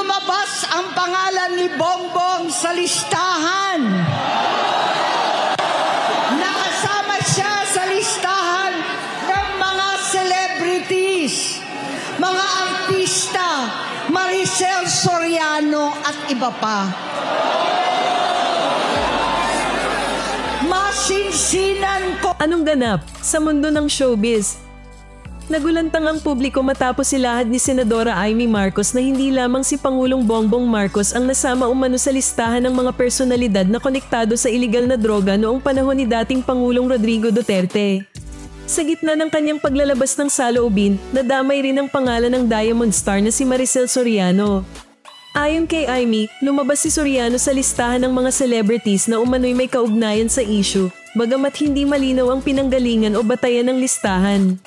Lumabas ang pangalan ni Bongbong sa listahan. Nakasama siya sa listahan ng mga celebrities, mga artista, Maricel Soriano at iba pa. Masinsinan ko. Anong ganap sa mundo ng showbiz? Nagulantang ang publiko matapos silahad ni Senadora Amy Marcos na hindi lamang si Pangulong Bongbong Marcos ang nasama umano sa listahan ng mga personalidad na konektado sa iligal na droga noong panahon ni dating Pangulong Rodrigo Duterte. Sa gitna ng kanyang paglalabas ng saloobin, nadamay rin ang pangalan ng Diamond Star na si Maricel Soriano. Ayon kay Amy, lumabas si Soriano sa listahan ng mga celebrities na umano'y may kaugnayan sa issue, bagamat hindi malinaw ang pinanggalingan o batayan ng listahan.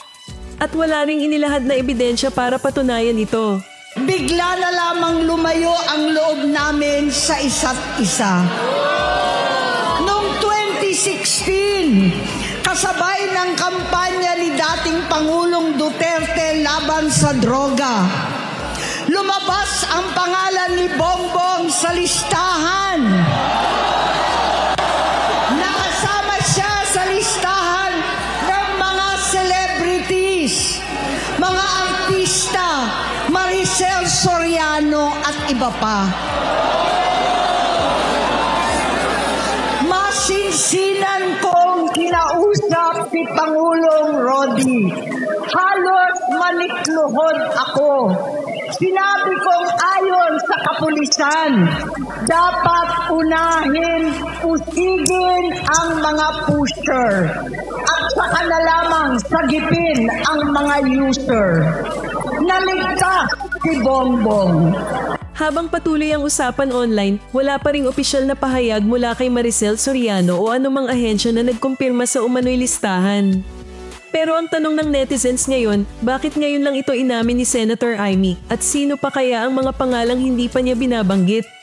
At wala ring inilahad na ebidensya para patunayan ito. Bigla na lamang lumayo ang loob namin sa isa't isa. Noong 2016, kasabay ng kampanya ni dating Pangulong Duterte laban sa droga, lumabas ang pangalan ni Bongbong sa listahan. Nakasama siya sa listahan ng mga celebrities, mga artista, Maricel Soriano at iba pa. Masinsinan kong kinausap si Pangulong Rodi. Halos manikluhod ako. Sinabi kong ayon sa kapulisan, dapat unahin, usigin ang mga pusher at saka na lamang sagipin ang mga user. Naligtas si Bongbong. Habang patuloy ang usapan online, wala pa ring opisyal na pahayag mula kay Maricel Soriano o anumang ahensya na nagkumpirma sa umano'y listahan. Pero ang tanong ng netizens ngayon, bakit ngayon lang ito inamin ni Senator Amy at sino pa kaya ang mga pangalang hindi pa niya binabanggit?